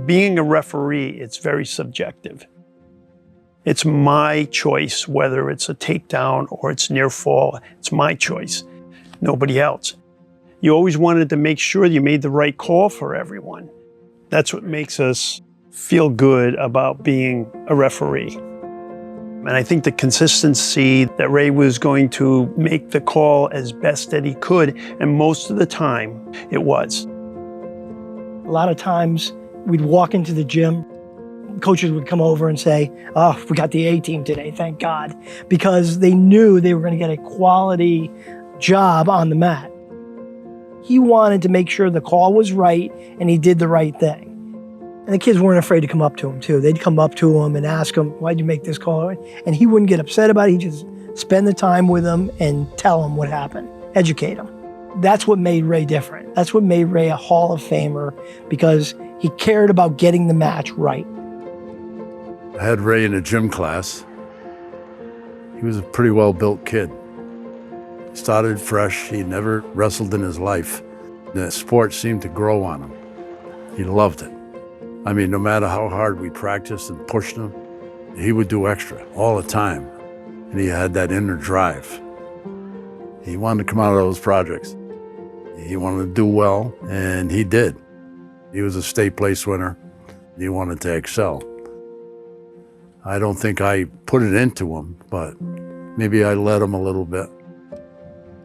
being a referee, it's very subjective. It's my choice whether it's a takedown or it's near fall. It's my choice, nobody else. You always wanted to make sure you made the right call for everyone. That's what makes us feel good about being a referee. And I think the consistency that Ray was going to make the call as best that he could, and most of the time it was. A lot of times we'd walk into the gym, coaches would come over and say, "Oh, we got the A team today, thank God," because they knew they were going to get a quality job on the mat. He wanted to make sure the call was right and he did the right thing. And the kids weren't afraid to come up to him too. They'd come up to him and ask him, "Why'd you make this call?" And he wouldn't get upset about it. He'd just spend the time with them and tell them what happened, educate them. That's what made Ray different. That's what made Ray a Hall of Famer, because he cared about getting the match right. I had Ray in a gym class. He was a pretty well-built kid. He started fresh. He never wrestled in his life. The sport seemed to grow on him. He loved it. I mean, no matter how hard we practiced and pushed him, he would do extra all the time. And he had that inner drive. He wanted to come out of those projects. He wanted to do well, and he did. He was a state place winner. He wanted to excel. I don't think I put it into him, but maybe I led him a little bit,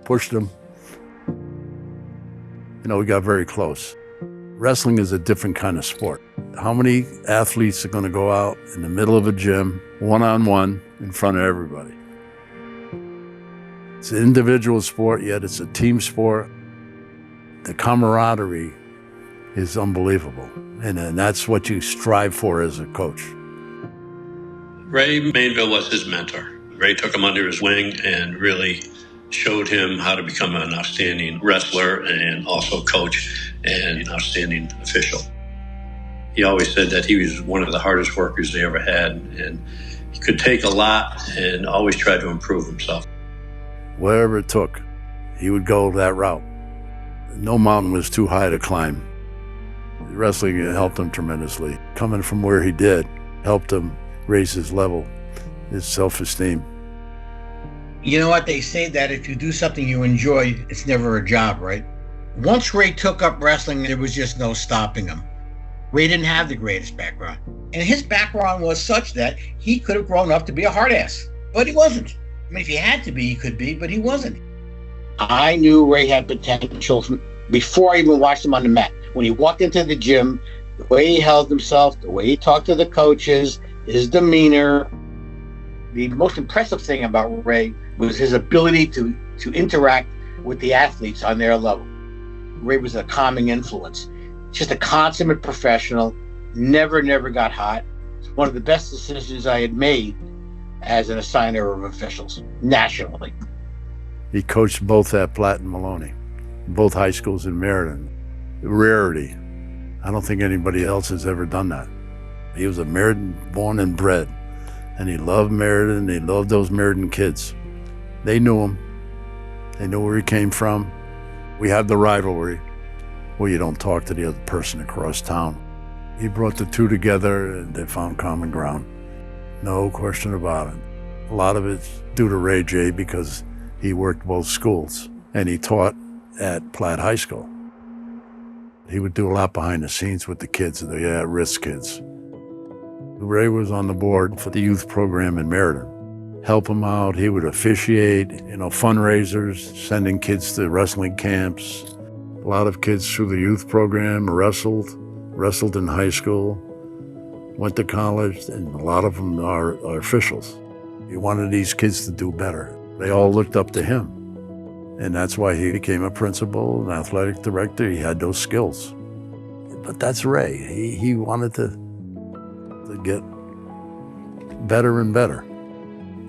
pushed him. You know, we got very close. Wrestling is a different kind of sport. How many athletes are going to go out in the middle of a gym, one-on-one, in front of everybody? It's an individual sport, yet it's a team sport. The camaraderie is unbelievable, and that's what you strive for as a coach. Ray Mainville was his mentor. Ray took him under his wing and really showed him how to become an outstanding wrestler and also coach and an outstanding official. He always said that he was one of the hardest workers they ever had, and he could take a lot and always try to improve himself. Wherever it took, he would go that route. No mountain was too high to climb. Wrestling helped him tremendously. Coming from where he did helped him raise his level, his self-esteem. You know what? They say that if you do something you enjoy, it's never a job, right? Once Ray took up wrestling, there was just no stopping him. Ray didn't have the greatest background. And his background was such that he could have grown up to be a hard ass, but he wasn't. I mean, if he had to be, he could be, but he wasn't. I knew Ray had potential before I even watched him on the mat. When he walked into the gym, the way he held himself, the way he talked to the coaches, his demeanor. The most impressive thing about Ray was his ability to interact with the athletes on their level. Ray was a calming influence. Just a consummate professional, never got hot. One of the best decisions I had made as an assigner of officials nationally. He coached both at Platt and Maloney, both high schools in Meriden. Rarity. I don't think anybody else has ever done that. He was a Meriden born and bred, and he loved Meriden. He loved those Meriden kids. They knew him. They knew where he came from. We had the rivalry where you don't talk to the other person across town. He brought the two together and they found common ground. No question about it. A lot of it's due to Ray J because he worked both schools and he taught at Platt High School. He would do a lot behind the scenes with the kids, the at-risk kids. Ray was on the board for the youth program in Meriden. Help him out. He would officiate, fundraisers, sending kids to wrestling camps. A lot of kids through the youth program wrestled in high school, went to college, and a lot of them are officials. He wanted these kids to do better. They all looked up to him. And that's why he became a principal, an athletic director. He had those skills. But that's Ray. He wanted to get better and better.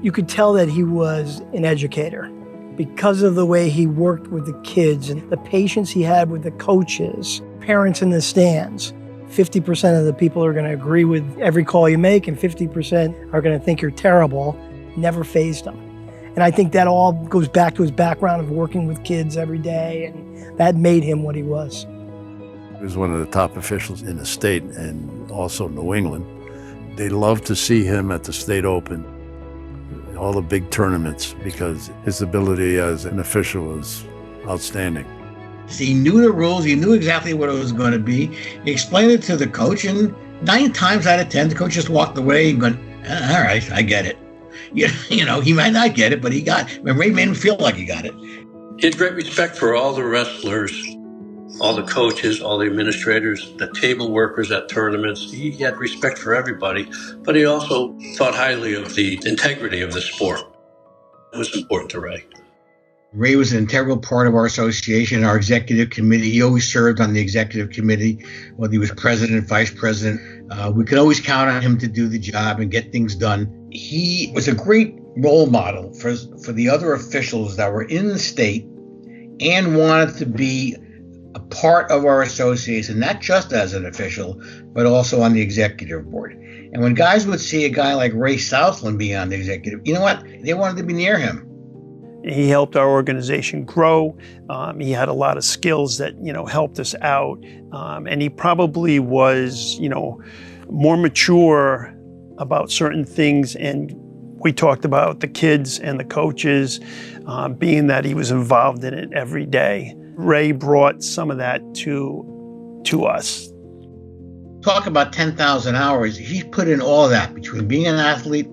You could tell that he was an educator because of the way he worked with the kids and the patience he had with the coaches, parents in the stands. 50% of the people are going to agree with every call you make, and 50% are going to think you're terrible. Never fazed him. And I think that all goes back to his background of working with kids every day, and that made him what he was. He was one of the top officials in the state and also New England. They loved to see him at the State Open, all the big tournaments, because his ability as an official was outstanding. He knew the rules. He knew exactly what it was going to be. He explained it to the coach, and 9 times out of 10, the coach just walked away and going, all right, I get it. You know, he might not get it, but he got it. Ray made him feel like he got it. He had great respect for all the wrestlers, all the coaches, all the administrators, the table workers at tournaments. He had respect for everybody, but he also thought highly of the integrity of the sport. It was important to Ray. Ray was an integral part of our association, our executive committee. He always served on the executive committee, whether he was president, vice president. We could always count on him to do the job and get things done. He was a great role model for the other officials that were in the state and wanted to be a part of our association, not just as an official, but also on the executive board. And when guys would see a guy like Ray Southland be on the executive, you know what? They wanted to be near him. He helped our organization grow. He had a lot of skills that, helped us out. And he probably was, more mature about certain things. And we talked about the kids and the coaches, being that he was involved in it every day. Ray brought some of that to us. Talk about 10,000 hours. He put in all that between being an athlete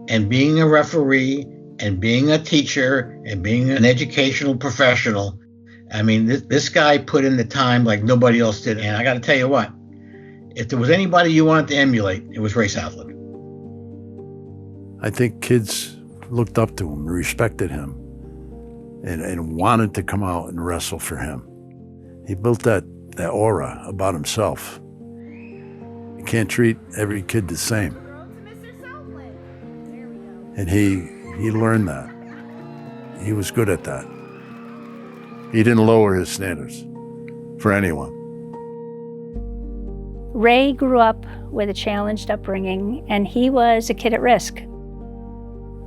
and being a referee and being a teacher and being an educational professional. I mean, this guy put in the time like nobody else did. And I got to tell you what, if there was anybody you wanted to emulate, it was Ray Southland. I think kids looked up to him, respected him, and wanted to come out and wrestle for him. He built that aura about himself. You can't treat every kid the same. And he learned that. He was good at that. He didn't lower his standards for anyone. Ray grew up with a challenged upbringing, and he was a kid at risk.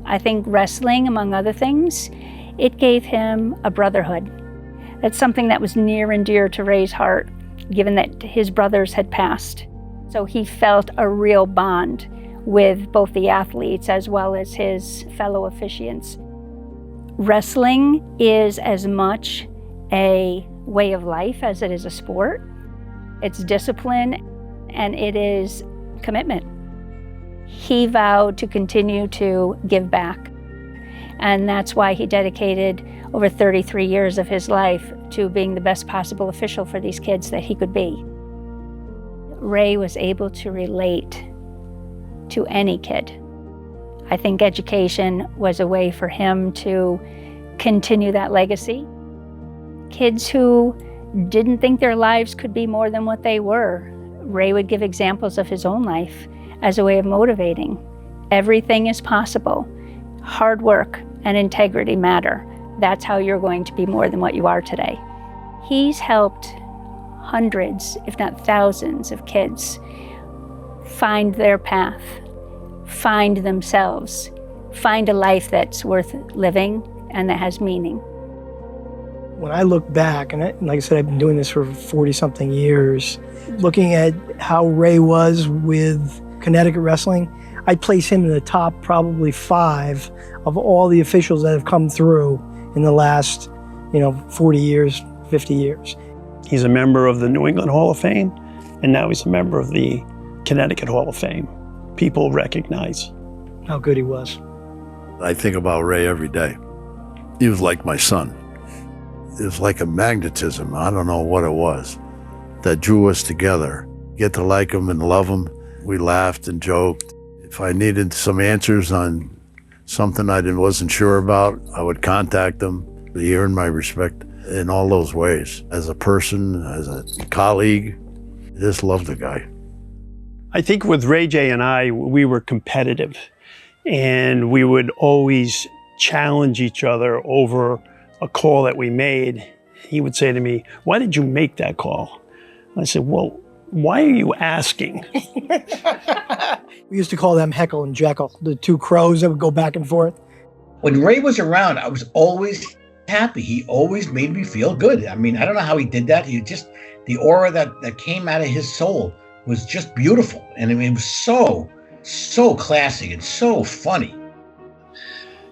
I think wrestling, among other things, it gave him a brotherhood. That's something that was near and dear to Ray's heart, given that his brothers had passed. So he felt a real bond with both the athletes as well as his fellow officiants. Wrestling is as much a way of life as it is a sport. It's discipline and it is commitment. He vowed to continue to give back. And that's why he dedicated over 33 years of his life to being the best possible official for these kids that he could be. Ray was able to relate to any kid. I think education was a way for him to continue that legacy. Kids who didn't think their lives could be more than what they were, Ray would give examples of his own life as a way of motivating. Everything is possible. Hard work and integrity matter. That's how you're going to be more than what you are today. He's helped hundreds, if not thousands, of kids find their path, find themselves, find a life that's worth living and that has meaning. When I look back, and like I said, I've been doing this for 40-something years, looking at how Ray was with Connecticut wrestling, I'd place him in the top probably 5 of all the officials that have come through in the last, 40 years, 50 years. He's a member of the New England Hall of Fame, and now he's a member of the Connecticut Hall of Fame. People recognize how good he was. I think about Ray every day. He was like my son. It was like a magnetism, I don't know what it was, that drew us together. Get to like him and love him. We laughed and joked. If I needed some answers on something I wasn't sure about, I would contact him. He earned my respect in all those ways. As a person, as a colleague, I just loved the guy. I think with Ray J and I, we were competitive, and we would always challenge each other over a call that we made. He would say to me, "Why did you make that call?" I said, "Well, why are you asking?" We used to call them Heckle and Jekyll, the 2 crows that would go back and forth. When Ray was around, I was always happy. He always made me feel good. I mean, I don't know how he did that. The aura that came out of his soul was just beautiful. And I mean, it was so classy and so funny.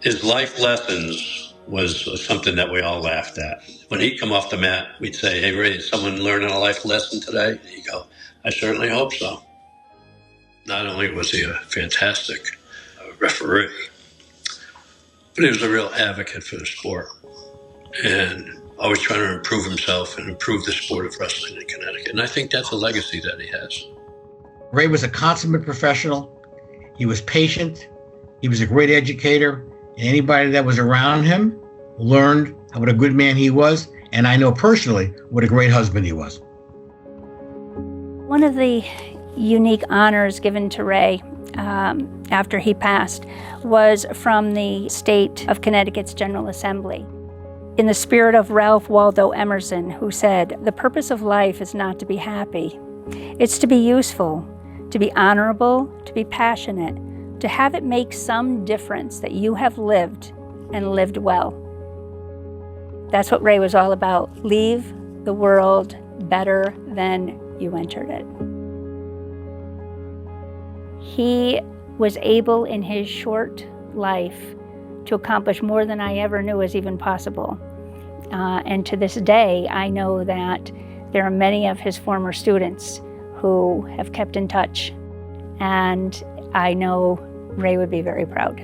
His life lessons was something that we all laughed at. When he'd come off the mat, we'd say, "Hey, Ray, is someone learning a life lesson today?" And he'd go, "I certainly hope so." Not only was he a fantastic referee, but he was a real advocate for the sport and always trying to improve himself and improve the sport of wrestling in Connecticut. And I think that's a legacy that he has. Ray was a consummate professional. He was patient. He was a great educator. And anybody that was around him learned what a good man he was. And I know personally what a great husband he was. One of the unique honors given to Ray after he passed was from the state of Connecticut's General Assembly. In the spirit of Ralph Waldo Emerson, who said, "The purpose of life is not to be happy. It's to be useful, to be honorable, to be passionate, to have it make some difference that you have lived and lived well." That's what Ray was all about. Leave the world better than you entered it. He was able in his short life to accomplish more than I ever knew was even possible. And to this day, I know that there are many of his former students who have kept in touch. And I know Ray would be very proud.